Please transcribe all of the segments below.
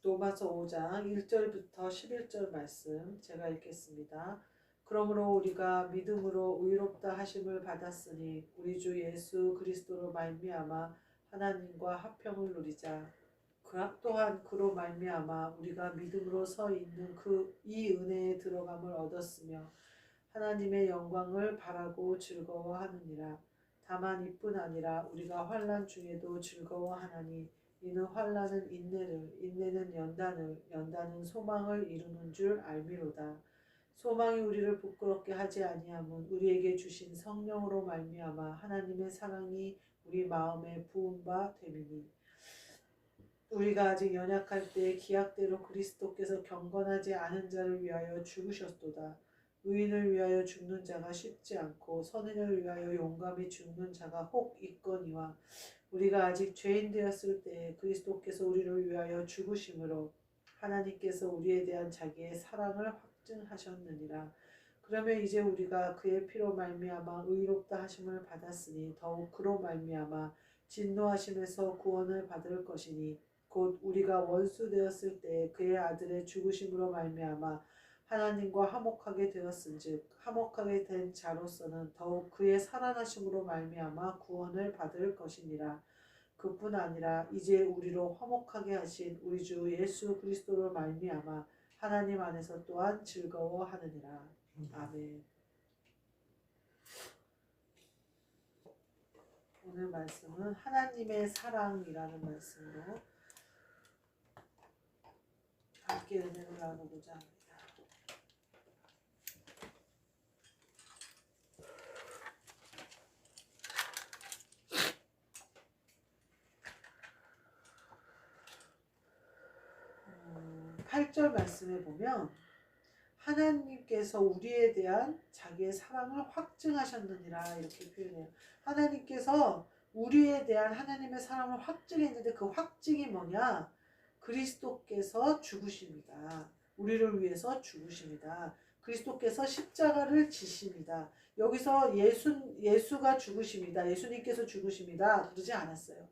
로마서 5장 1절부터 11절 말씀 제가 읽겠습니다. 그러므로 우리가 믿음으로 의롭다 하심을 받았으니 우리 주 예수 그리스도로 말미암아 하나님과 화평을 누리자. 또한 그로 말미암아 우리가 믿음으로 서 있는 이 은혜에 들어감을 얻었으며 하나님의 영광을 바라고 즐거워하느니라. 다만 이뿐 아니라 우리가 환난 중에도 즐거워하나니 이는 환난은 인내를, 인내는 연단을, 연단은 소망을 이루는 줄 알미로다. 소망이 우리를 부끄럽게 하지 아니함은 우리에게 주신 성령으로 말미암아 하나님의 사랑이 우리 마음에 부은 바 됨이니 우리가 아직 연약할 때에 기약대로 그리스도께서 경건하지 않은 자를 위하여 죽으셨도다. 의인을 위하여 죽는 자가 쉽지 않고 선인을 위하여 용감히 죽는 자가 혹 있거니와 우리가 아직 죄인 되었을 때에 그리스도께서 우리를 위하여 죽으심으로 하나님께서 우리에 대한 자기의 사랑을 확증하셨느니라. 그러면 이제 우리가 그의 피로 말미암아 의롭다 하심을 받았으니 더욱 그로 말미암아 진노하심에서 구원을 받을 것이니 곧 우리가 원수 되었을 때 그의 아들의 죽으심으로 말미암아 하나님과 화목하게 되었은즉 화목하게 된 자로서는 더욱 그의 살아나심으로 말미암아 구원을 받을 것이니라. 그뿐 아니라 이제 우리로 화목하게 하신 우리 주 예수 그리스도로 말미암아 하나님 안에서 또한 즐거워하느니라. 아멘. 오늘 말씀은 하나님의 사랑이라는 말씀으로 함께 은혜를 나누고자 합니다. 팔 절 말씀에 보면 하나님께서 우리에 대한 자기의 사랑을 확증하셨느니라 이렇게 표현해요. 하나님께서 우리에 대한 하나님의 사랑을 확증했는데 그 확증이 뭐냐? 그리스도께서 죽으십니다. 우리를 위해서 죽으십니다. 그리스도께서 십자가를 지십니다. 여기서 예수가 죽으십니다. 예수님께서 죽으십니다. 그러지 않았어요.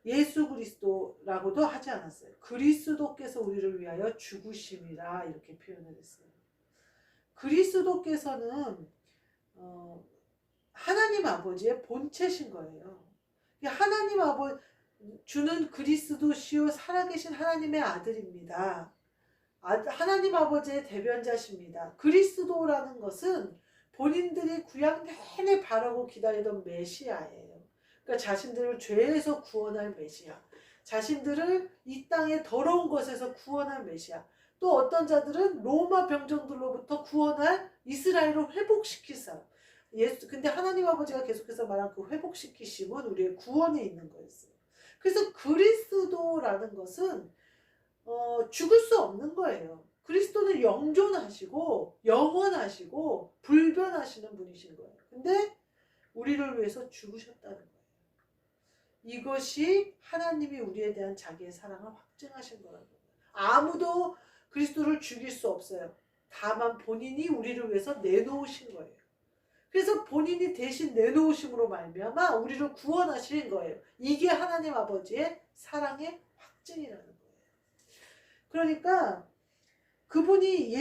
예수 그리스도라고도 하지 않았어요. 그리스도께서 우리를 위하여 죽으심이라 이렇게 표현을 했어요. 그리스도께서는 하나님 아버지의 본체신 거예요. 하나님 아버지 주는 그리스도시요 살아계신 하나님의 아들입니다. 하나님 아버지의 대변자십니다. 그리스도라는 것은 본인들이 구약 내내 바라고 기다리던 메시아예요. 그러니까 자신들을 죄에서 구원할 메시아, 자신들을 이 땅의 더러운 것에서 구원할 메시아, 또 어떤 자들은 로마 병정들로부터 구원할 이스라엘을 회복시킬 사람. 근데 하나님 아버지가 계속해서 말한 그 회복시키심은 우리의 구원에 있는 거였어요. 그래서 그리스도라는 것은 죽을 수 없는 거예요. 그리스도는 영존하시고 영원하시고 불변하시는 분이신 거예요. 근데 우리를 위해서 죽으셨다는 거예요. 이것이 하나님이 우리에 대한 자기의 사랑을 확증하신 거라는 거예요. 아무도 그리스도를 죽일 수 없어요. 다만 본인이 우리를 위해서 내놓으신 거예요. 그래서 본인이 대신 내놓으심으로 말미암아 우리를 구원하신 거예요. 이게 하나님 아버지의 사랑의 확증이라는 거예요. 그러니까 그분이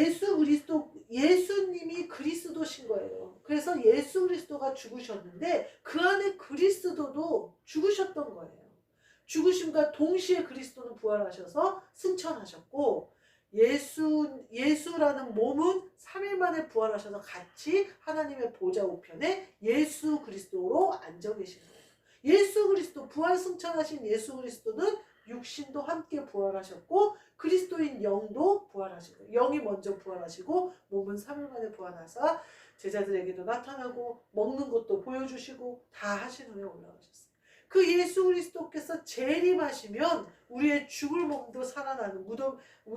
예수님이 그리스도신 거예요. 그래서 예수 그리스도가 죽으셨는데 그 안에 그리스도도 죽으셨던 거예요. 죽으심과 동시에 그리스도는 부활하셔서 승천하셨고 예수라는 몸은 3일 만에 부활하셔서 같이 하나님의 보좌 우편에 예수 그리스도로 앉아 계신 거예요. 예수 그리스도 부활 승천하신 예수 그리스도는 육신도 함께 부활하셨고 그리스도인 영도 부활하신 거예요. 영이 먼저 부활하시고 몸은 3일 만에 부활하사 제자들에게도 나타나고 먹는 것도 보여주시고 다 하신 후에 올라가셨어요. 그 예수 그리스도께서 재림하시면 우리의 죽을 몸도 살아나는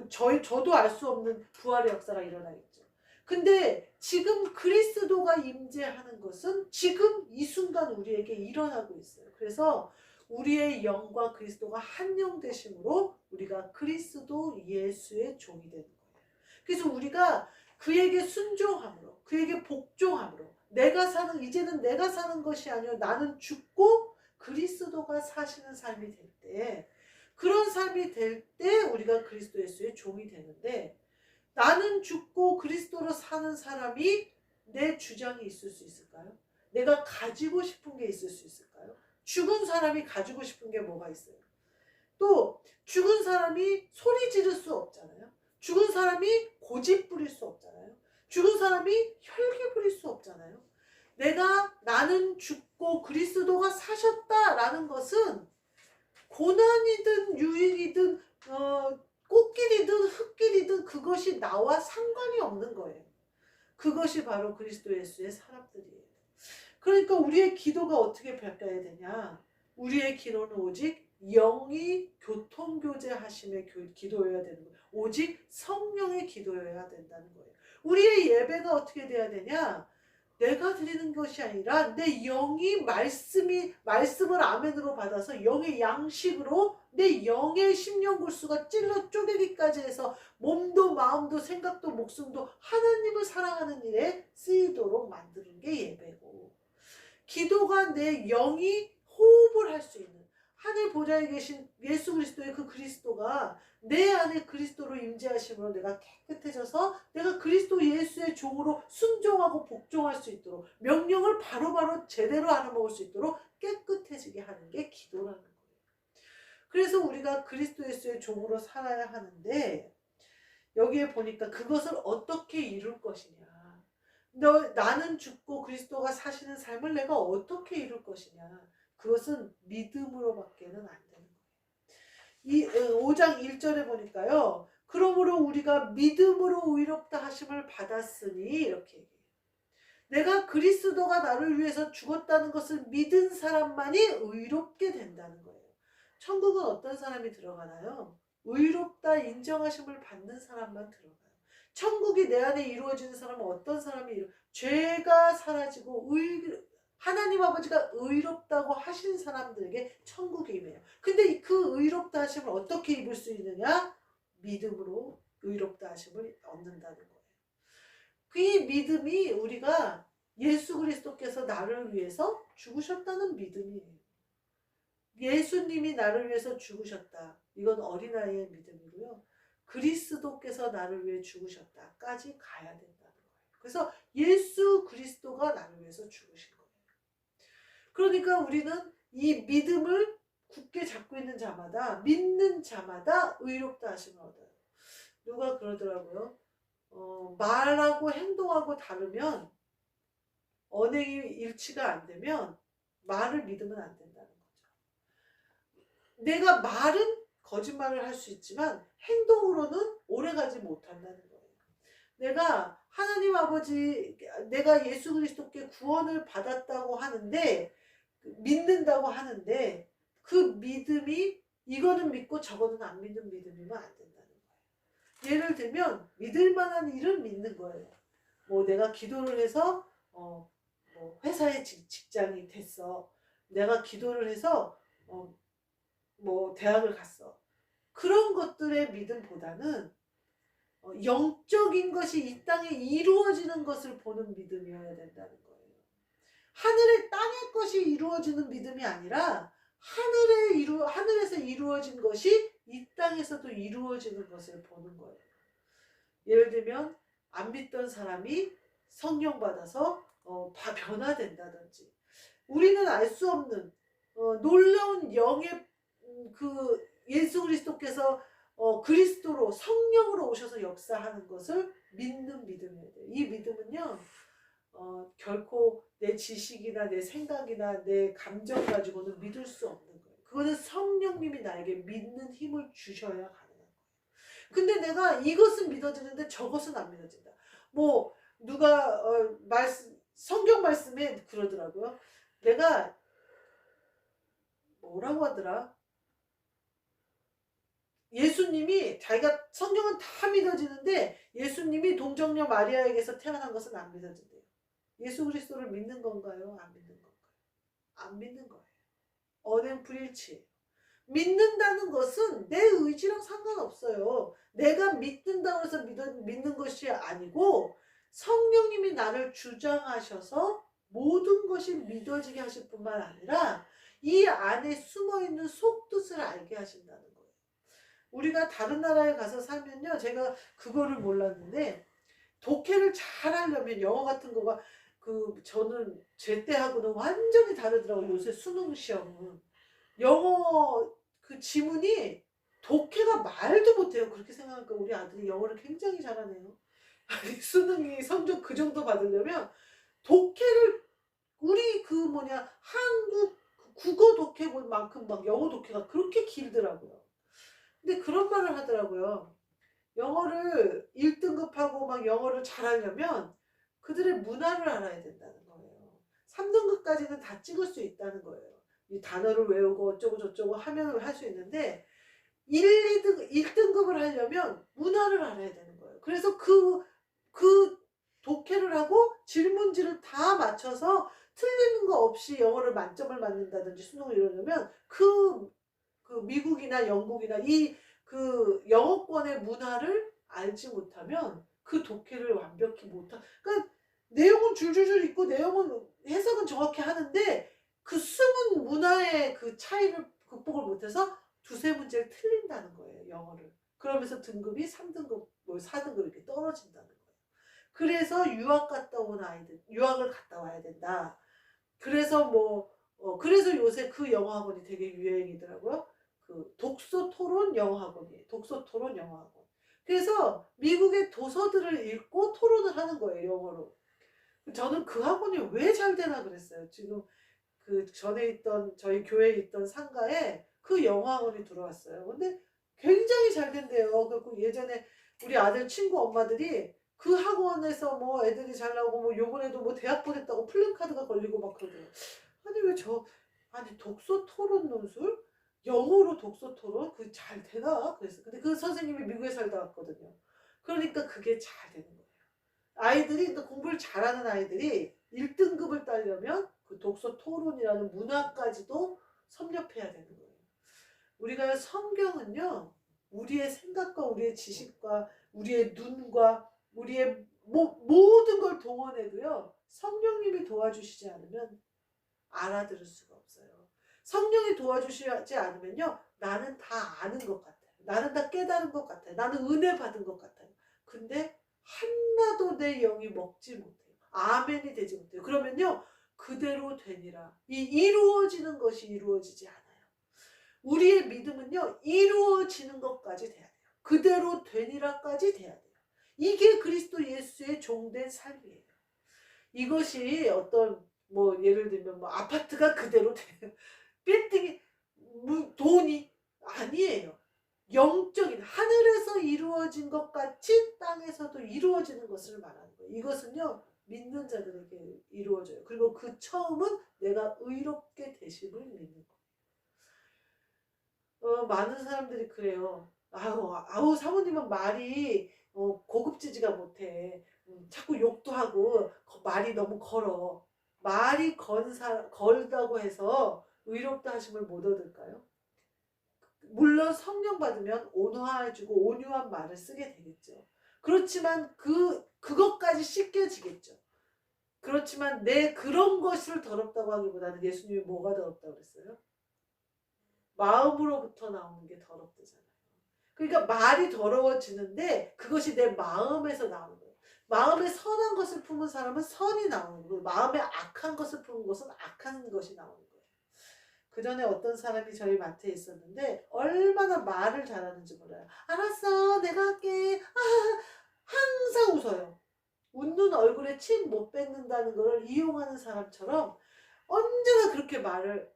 저도 알 수 없는 부활의 역사가 일어나겠죠. 근데 지금 그리스도가 임재하는 것은 지금 이 순간 우리에게 일어나고 있어요. 그래서 우리의 영과 그리스도가 한 영 되심으로 우리가 그리스도 예수의 종이 되는 거예요. 그래서 우리가 그에게 순종함으로 그에게 복종함으로 이제는 내가 사는 것이 아니요 나는 죽고 그리스도가 사시는 삶이 될 때 그런 삶이 될 때 우리가 그리스도 예수의 종이 되는데, 나는 죽고 그리스도로 사는 사람이 내 주장이 있을 수 있을까요? 내가 가지고 싶은 게 있을 수 있을까요? 죽은 사람이 가지고 싶은 게 뭐가 있어요? 또 죽은 사람이 소리 지를 수 없잖아요. 죽은 사람이 고집 부릴 수 없잖아요. 죽은 사람이 혈기 부릴 수 없잖아요. 나는 죽고 그리스도가 사셨다라는 것은 고난이든 유익이든 꽃길이든 흙길이든 그것이 나와 상관이 없는 거예요. 그것이 바로 그리스도 예수의 사람들이에요. 그러니까 우리의 기도가 어떻게 바뀌어야 되냐? 우리의 기도는 오직 영이 교통교제 하심의 기도여야 되는 거예요. 오직 성령의 기도여야 된다는 거예요. 우리의 예배가 어떻게 돼야 되냐? 내가 드리는 것이 아니라 내 영이 말씀을 아멘으로 받아서 영의 양식으로 내 영의 심령골수가 찔러 쪼개기까지 해서 몸도 마음도 생각도 목숨도 하나님을 사랑하는 일에 쓰이도록 만드는 게 예배고, 기도가 내 영이 호흡을 할 수 있는 하늘 보좌에 계신 예수 그리스도의 그 그리스도가 내 안에 그리스도로 임재하심으로 내가 깨끗해져서 내가 그리스도 예수의 종으로 순종하고 복종할 수 있도록, 명령을 바로바로 제대로 알아먹을 수 있도록 깨끗해지게 하는 게 기도라는 거예요. 그래서 우리가 그리스도 예수의 종으로 살아야 하는데, 여기에 보니까 그것을 어떻게 이룰 것이냐, 나는 죽고 그리스도가 사시는 삶을 내가 어떻게 이룰 것이냐, 그것은 믿음으로밖에는 안 되는 거예요. 이 5장 1절에 보니까요, 그러므로 우리가 믿음으로 의롭다 하심을 받았으니, 이렇게 얘기해요. 내가 그리스도가 나를 위해서 죽었다는 것을 믿은 사람만이 의롭게 된다는 거예요. 천국은 어떤 사람이 들어가나요? 의롭다 인정하심을 받는 사람만 들어가요. 천국이 내 안에 이루어지는 사람은 어떤 사람이 죄가 사라지고 하나님 아버지가 의롭다고 하신 사람들에게 천국이 임해요. 근데 그 의롭다 하심을 어떻게 입을 수 있느냐? 믿음으로 의롭다 하심을 얻는다는 거예요. 그 믿음이 우리가 예수 그리스도께서 나를 위해서 죽으셨다는 믿음이에요. 예수님이 나를 위해서 죽으셨다. 이건 어린아이의 믿음이고요. 그리스도께서 나를 위해 죽으셨다까지 가야 된다는 거예요. 그래서 예수 그리스도가 나를 위해서 죽으신 거예요. 그러니까 우리는 이 믿음을 굳게 잡고 있는 자마다, 믿는 자마다 의롭다 하심을 얻어요. 누가 그러더라고요. 말하고 행동하고 다르면, 언행이 일치가 안 되면 말을 믿으면 안 된다는 거죠. 내가 말은 거짓말을 할 수 있지만 행동으로는 오래가지 못한다는 거예요. 내가 하나님 아버지, 내가 예수 그리스도께 구원을 받았다고 하는데, 믿는다고 하는데, 그 믿음이 이거는 믿고 저거는 안 믿는 믿음이면 안 된다는 거예요. 예를 들면 믿을 만한 일은 믿는 거예요. 뭐 내가 기도를 해서 뭐 회사에 직장이 됐어. 내가 기도를 해서 뭐 대학을 갔어. 그런 것들의 믿음보다는 영적인 것이 이 땅에 이루어지는 것을 보는 믿음이어야 된다는 거예요. 하늘의 땅의 것이 이루어지는 믿음이 아니라 하늘에서 이루어진 것이 이 땅에서도 이루어지는 것을 보는 거예요. 예를 들면 안 믿던 사람이 성령 받아서 변화된다든지, 우리는 알 수 없는 놀라운 영의 그 예수 그리스도께서 그리스도로 성령으로 오셔서 역사하는 것을 믿는 믿음이에요. 이 믿음은요, 결코 내 지식이나 내 생각이나 내 감정 가지고는 믿을 수 없는 거예요. 그거는 성령님이 나에게 믿는 힘을 주셔야 가능한 거예요. 근데 내가 이것은 믿어지는데 저것은 안 믿어진다. 뭐 누가 성경 말씀에 그러더라고요. 내가 뭐라고 하더라? 예수님이, 자기가 성경은 다 믿어지는데 예수님이 동정녀 마리아에게서 태어난 것은 안 믿어진대요. 예수 그리스도를 믿는 건가요? 안 믿는 건가요? 안 믿는 거예요. 언행 불일치예요. 믿는다는 것은 내 의지랑 상관없어요. 내가 믿는다고 해서 믿는 것이 아니고, 성령님이 나를 주장하셔서 모든 것이 믿어지게 하실 뿐만 아니라 이 안에 숨어있는 속뜻을 알게 하신다는 거예요. 우리가 다른 나라에 가서 살면요, 제가 그거를 몰랐는데 독해를 잘 하려면 영어 같은 거가 저는 제 때하고는 완전히 다르더라고요. 요새 수능 시험은 영어 그 지문이 독해가 말도 못해요. 그렇게 생각하니까 우리 아들이 영어를 굉장히 잘하네요. 아니, 수능이 성적 그 정도 받으려면 독해를 우리 한국 국어 독해만큼 막 영어 독해가 그렇게 길더라고요. 근데 그런 말을 하더라고요. 영어를 1등급하고 막 영어를 잘하려면 그들의 문화를 알아야 된다는 거예요. 3등급까지는 다 찍을 수 있다는 거예요. 이 단어를 외우고 어쩌고 저쩌고 하면 할 수 있는데 1등급을 하려면 문화를 알아야 되는 거예요. 그래서 그 독해를 하고 질문지를 다 맞춰서 틀리는 거 없이 영어를 만점을 맞는다든지 수능을 이루려면 미국이나 영국이나 영어권의 문화를 알지 못하면 그 독해를 완벽히 그러니까 내용은 줄줄줄 있고 내용은 해석은 정확히 하는데 그 숨은 문화의 그 차이를 극복을 못해서 두세 문제를 틀린다는 거예요, 영어를. 그러면서 등급이 3등급, 4등급 이렇게 떨어진다는 거예요. 그래서 유학을 갔다 와야 된다. 그래서 그래서 요새 그 영어 학원이 되게 유행이더라고요. 그 독서 토론 영어 학원이에요. 독서 토론 영어 학원. 그래서 미국의 도서들을 읽고 토론을 하는 거예요, 영어로. 저는 그 학원이 왜 잘 되나 그랬어요. 지금 그 전에 있던 저희 교회에 있던 상가에 그 영어 학원이 들어왔어요. 근데 굉장히 잘 된대요. 그리고 예전에 우리 아들 친구 엄마들이 그 학원에서 애들이 잘 나오고 요번에도 대학 보냈다고 플랜카드가 걸리고 막 그러더라고요. 아니 독서 토론 논술? 영어로 독서 토론? 그게 잘 되나? 그랬어. 근데 그 선생님이 미국에 살다 왔거든요. 그러니까 그게 잘 되는 거예요. 그러니까 공부를 잘하는 아이들이 1등급을 따려면 그 독서 토론이라는 문화까지도 섭렵해야 되는 거예요. 우리가 성경은요, 우리의 생각과 우리의 지식과 우리의 눈과 우리의 모든 걸 동원해도요, 성령님이 도와주시지 않으면 알아들을 수가 없어요. 성령이 도와주시지 않으면요, 나는 다 아는 것 같아요. 나는 다 깨달은 것 같아요. 나는 은혜 받은 것 같아요. 근데 하나도 내 영이 먹지 못해요. 아멘이 되지 못해요. 그러면요, 그대로 되니라. 이루어지는 것이 이루어지지 않아요. 우리의 믿음은요, 이루어지는 것까지 돼야 돼요. 그대로 되니라까지 돼야 돼요. 이게 그리스도 예수의 종된 삶이에요. 이것이 예를 들면 아파트가 그대로 돼요. 빌딩이 돈이 아니에요. 영적인 하늘에서 이루어진 것 같이 땅에서도 이루어지는 것을 말하는 거예요. 이것은요, 믿는 자들에게 이루어져요. 그리고 그 처음은 내가 의롭게 되심을 믿는 거예요. 많은 사람들이 그래요. 아우 사모님은 말이 고급지지가 못해. 자꾸 욕도 하고 말이 너무 걸어. 말이 걸다고 해서 의롭다 하심을 못 얻을까요? 물론 성령 받으면 온화해주고 온유한 말을 쓰게 되겠죠. 그렇지만 그것까지 씻겨지겠죠. 그렇지만 내 그런 것을 더럽다고 하기보다는 예수님이 뭐가 더럽다고 그랬어요? 마음으로부터 나오는 게 더럽대잖아요. 그러니까 말이 더러워지는데 그것이 내 마음에서 나오는 거예요. 마음에 선한 것을 품은 사람은 선이 나오는 거예요. 마음에 악한 것을 품은 것은 악한 것이 나오는 거예요. 그 전에 어떤 사람이 저희 마트에 있었는데 얼마나 말을 잘하는지 몰라요. 알았어, 내가 할게. 항상 웃어요. 웃는 얼굴에 침 못 뱉는다는 걸 이용하는 사람처럼 언제나 그렇게 말을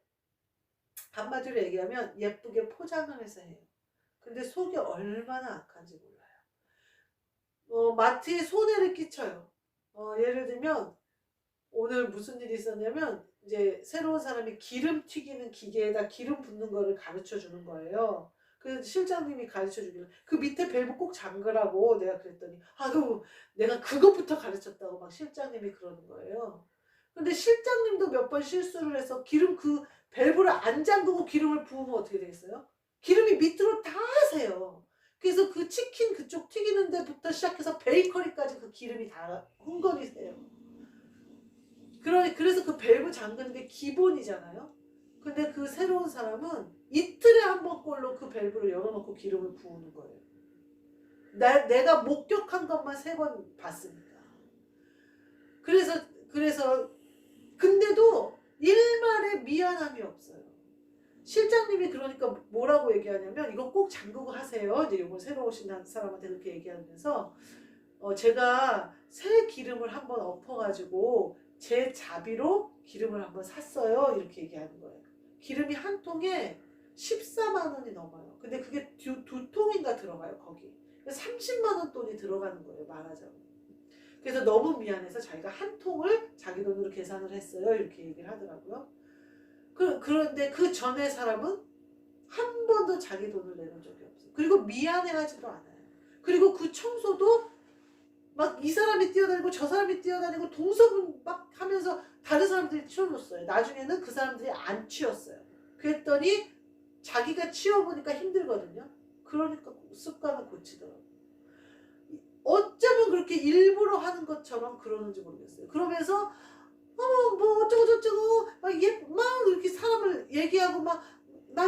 한마디로 얘기하면 예쁘게 포장을 해서 해요. 근데 속이 얼마나 악한지 몰라요. 마트에 손해를 끼쳐요. 예를 들면 오늘 무슨 일이 있었냐면 이제 새로운 사람이 기름 튀기는 기계에다 기름 붓는 거를 가르쳐 주는 거예요. 그래서 실장님이 가르쳐 주기로 그 밑에 밸브 꼭 잠그라고 내가 그랬더니 내가 그것부터 가르쳤다고 막 실장님이 그러는 거예요. 근데 실장님도 몇 번 실수를 해서 그 밸브를 안 잠그고 기름을 부으면 어떻게 되겠어요? 기름이 밑으로 다 새요. 그래서 그 치킨 그쪽 튀기는 데부터 시작해서 베이커리까지 그 기름이 다 흥건히 새요. 그래서 그 밸브 잠그는 게 기본이잖아요. 근데 그 새로운 사람은 이틀에 한 번꼴로 그 밸브를 열어놓고 기름을 부으는 거예요. 내가 목격한 것만 3번 봤습니다. 그래서 근데도 일말의 미안함이 없어요. 실장님이 그러니까 뭐라고 얘기하냐면 이거 꼭 잠그고 하세요. 이제 이거 새로 오신 사람한테 그렇게 얘기하면서 제가 새 기름을 한번 엎어가지고 제 자비로 기름을 한번 샀어요. 이렇게 얘기하는 거예요. 기름이 한 통에 14만 원이 넘어요. 근데 그게 두 통인가 들어가요. 거기 30만 원 돈이 들어가는 거예요. 말하자면. 그래서 너무 미안해서 자기가 한 통을 자기 돈으로 계산을 했어요. 이렇게 얘기를 하더라고요. 그런데 그 전에 사람은 한 번도 자기 돈을 내는 적이 없어요. 그리고 미안해하지도 않아요. 그리고 그 청소도 막 이 사람이 뛰어다니고 저 사람이 뛰어다니고 동서분 막 하면서 다른 사람들이 치워줬어요. 나중에는 그 사람들이 안 치웠어요. 그랬더니 자기가 치워보니까 힘들거든요. 그러니까 습관을 고치더라고요. 어쩌면 그렇게 일부러 하는 것처럼 그러는지 모르겠어요. 그러면서 뭐 어쩌고 막 이렇게 사람을 얘기하고 막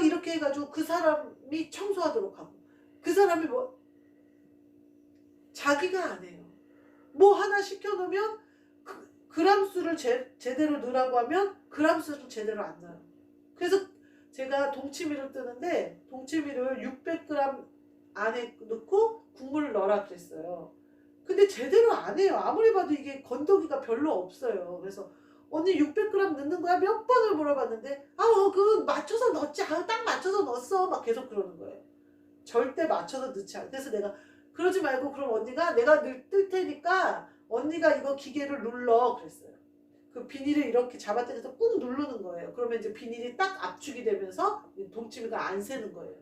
이렇게 해가지고 그 사람이 청소하도록 하고 그 사람이 뭐 자기가 안 해요. 뭐 하나 시켜놓으면 그람수를 제대로 넣으라고 하면 그람수를 제대로 안 넣어요. 그래서 제가 동치미를 뜨는데 동치미를 600g 안에 넣고 국물을 넣으라 그랬어요. 근데 제대로 안 해요. 아무리 봐도 이게 건더기가 별로 없어요. 그래서 언니 600g 넣는 거야? 몇 번을 물어봤는데 그 맞춰서 넣지. 딱 맞춰서 넣었어. 막 계속 그러는 거예요. 절대 맞춰서 넣지 않아. 그래서 내가 그러지 말고 그럼 언니가 내가 뜰 테니까 언니가 이거 기계를 눌러 그랬어요. 그 비닐을 이렇게 잡아당겨서 꾹 누르는 거예요. 그러면 이제 비닐이 딱 압축이 되면서 동치미가 안 새는 거예요.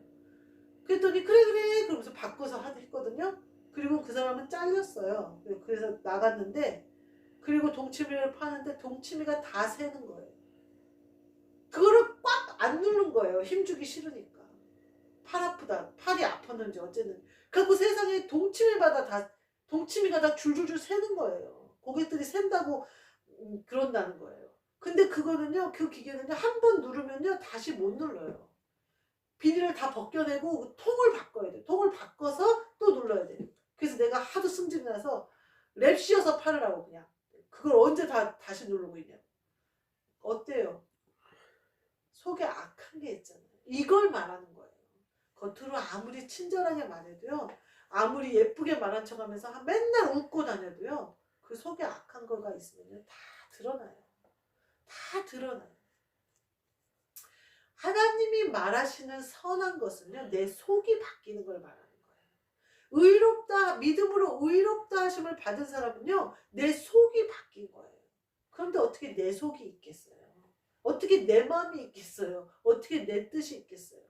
그랬더니 그래 그러면서 바꿔서 했거든요. 그리고 그 사람은 잘렸어요. 그래서 나갔는데 그리고 동치미를 파는데 동치미가 다 새는 거예요. 그거를 꽉 안 누른 거예요. 힘주기 싫으니까. 팔이 아팠는지 어쨌든. 그래서 세상에 동치미가 다 줄줄줄 새는 거예요. 고객들이 샌다고 그런다는 거예요. 근데 그거는요, 그 기계는요, 한 번 누르면요, 다시 못 눌러요. 비닐을 다 벗겨내고 통을 바꿔야 돼. 통을 바꿔서 또 눌러야 돼. 그래서 내가 하도 승질이 나서 랩 씌워서 팔으라고 그냥. 그걸 언제 다시 누르고 있냐. 어때요? 속에 악한 게 있잖아요. 이걸 말하는 거예요. 겉으로 아무리 친절하게 말해도요. 아무리 예쁘게 말한 척하면서 맨날 웃고 다녀도요. 그 속에 악한 거가 있으면 다 드러나요. 다 드러나요. 하나님이 말하시는 선한 것은요. 내 속이 바뀌는 걸 말하는 거예요. 믿음으로 의롭다 하심을 받은 사람은요. 내 속이 바뀐 거예요. 그런데 어떻게 내 속이 있겠어요? 어떻게 내 마음이 있겠어요? 어떻게 내 뜻이 있겠어요?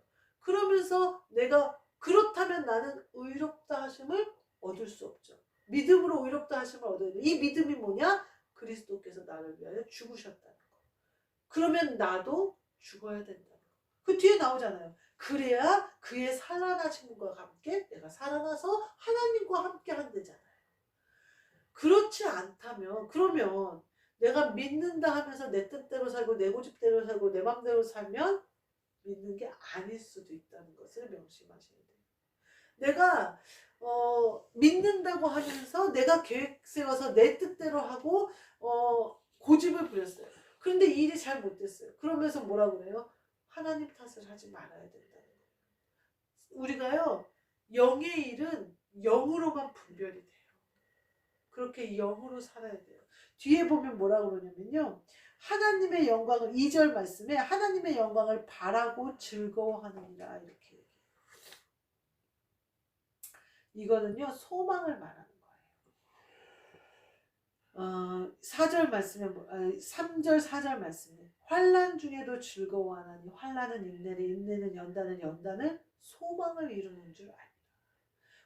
그러면서 내가 그렇다면 나는 의롭다 하심을 얻을 수 없죠. 믿음으로 의롭다 하심을 얻어야 돼. 이 믿음이 뭐냐? 그리스도께서 나를 위하여 죽으셨다는 거. 그러면 나도 죽어야 된다는 거. 그 뒤에 나오잖아요. 그래야 그의 살아나심과 함께 내가 살아나서 하나님과 함께 한대잖아요. 그렇지 않다면 그러면 내가 믿는다 하면서 내 뜻대로 살고 내 고집대로 살고 내 맘대로 살면 믿는 게 아닐 수도 있다는 것을 명심하셔야 돼요. 내가 믿는다고 하면서 내가 계획 세워서 내 뜻대로 하고 고집을 부렸어요. 그런데 일이 잘 못 됐어요. 그러면서 뭐라고 그래요? 하나님 탓을 하지 말아야 된다는 거예요. 우리가요. 영의 일은 영으로만 분별이 돼요. 그렇게 영으로 살아야 돼요. 뒤에 보면 뭐라고 그러냐면요. 하나님의 영광을 2절 말씀에 하나님의 영광을 바라고 즐거워하느니라 이렇게 얘기해요. 이거는요. 소망을 말하는 거예요. 4절 말씀에 3절 4절 말씀에 환난 중에도 즐거워하나니 환난은 인내를 인내는 연단을 소망을 이루는 줄 알라.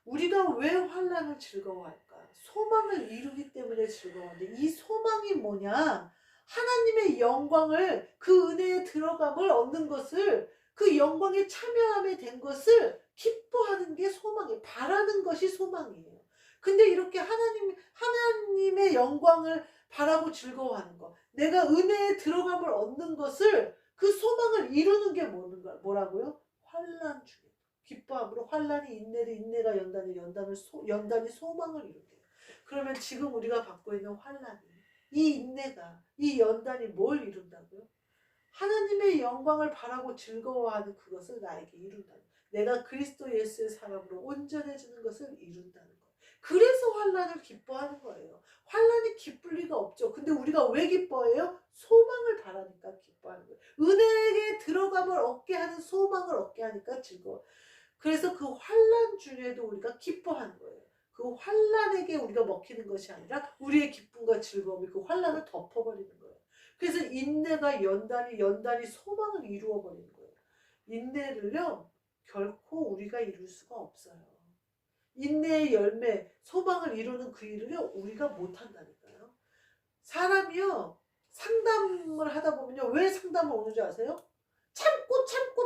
우리가 왜 환난을 즐거워할까? 소망을 이루기 때문에 즐거워하는데 이 소망이 뭐냐? 하나님의 영광을 그 은혜에 들어감을 얻는 것을 그 영광에 참여함에 된 것을 기뻐하는 게 소망이에요. 바라는 것이 소망이에요. 근데 이렇게 하나님의 영광을 바라고 즐거워하는 것, 내가 은혜에 들어감을 얻는 것을 그 소망을 이루는 게 뭐라고요? 환난 중에 기뻐함으로 환난이 인내를, 인내가 연단을, 연단이 소망을 이룬대요. 그러면 지금 우리가 받고 있는 환난이, 이 인내가, 이 연단이 뭘 이룬다고요? 하나님의 영광을 바라고 즐거워하는 그것을 나에게 이룬다는, 내가 그리스도 예수의 사람으로 온전해지는 것을 이룬다는 거예요. 그래서 환난을 기뻐하는 거예요. 환난이 기쁠 리가 없죠. 근데 우리가 왜 기뻐해요? 소망을 바라니까 기뻐하는 거예요. 은혜에 들어감을 얻게 하는 소망을 얻게 하니까 즐거워. 그래서 그 환난 중에도 우리가 기뻐하는 거예요. 그 환난에게 우리가 먹히는 것이 아니라 우리의 기쁨과 즐거움이 그 환난을 덮어버리는 거예요. 그래서 인내가 연단이 소망을 이루어버리는 거예요. 인내를요 결코 우리가 이룰 수가 없어요. 인내의 열매, 소망을 이루는 그 일을요 우리가 못한다니까요. 사람이요 상담을 하다 보면요, 왜 상담을 오는 줄 아세요?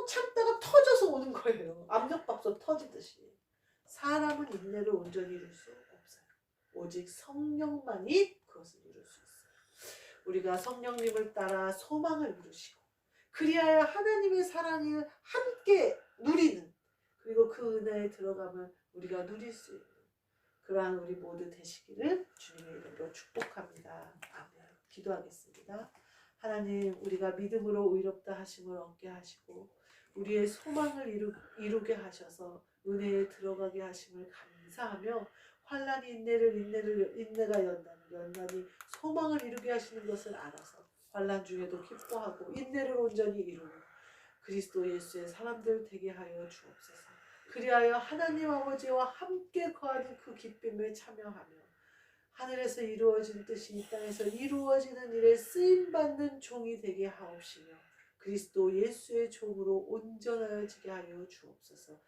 참다가 터져서 오는 거예요. 압력밥솥 터지듯이. 사람은 인내를 온전히 이룰 수 없어요. 오직 성령만이 그것을 이룰 수 있어요. 우리가 성령님을 따라 소망을 이루시고 그리하여 하나님의 사랑을 함께 누리는, 그리고 그 은혜에 들어가면 우리가 누릴 수 있는 그러한 우리 모두 되시기를 주님의 이름으로 축복합니다. 아멘. 기도하겠습니다. 하나님, 우리가 믿음으로 의롭다 하심을 얻게 하시고 우리의 소망을 이루게 하셔서 은혜에 들어가게 하심을 감사하며, 환난이 인내가 연단이 소망을 이루게 하시는 것을 알아서 환난 중에도 기뻐하고 인내를 온전히 이루는 그리스도 예수의 사람들 되게 하여 주옵소서. 그리하여 하나님 아버지와 함께 거하는 그 기쁨에 참여하며 하늘에서 이루어진 뜻이 이 땅에서 이루어지는 일에 쓰임받는 종이 되게 하옵시며 그리스도 예수의 종으로 온전하여지게 하여 주옵소서.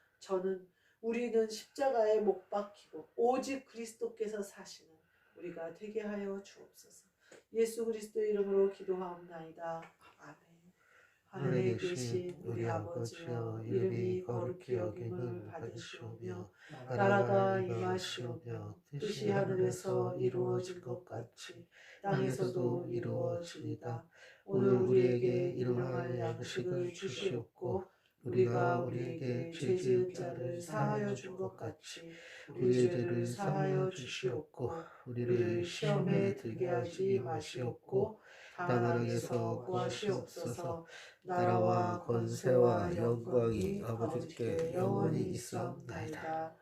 우리는 십자가에 못 박히고 오직 그리스도께서 사시는 우리가 되게 하여 주옵소서. 예수 그리스도의 이름으로 기도하옵나이다. 아멘. 하늘에 계신 우리 아버지여, 이름이 거룩히 여김을 받으시오며 나라가 임하시오며 뜻이 하늘에서 이루어진 것 같이 땅에서도 이루어지이다. 오늘 우리에게 일용할 양식을 주시옵고 우리가 우리에게 죄 지은 자를 사하여 준 것 같이 우리 죄를 사하여 주시옵고 우리를 시험에 들게 하지 마시옵고 다만 악에서 구하시옵소서. 나라와 권세와 영광이 아버지께 영원히 있사옵나이다.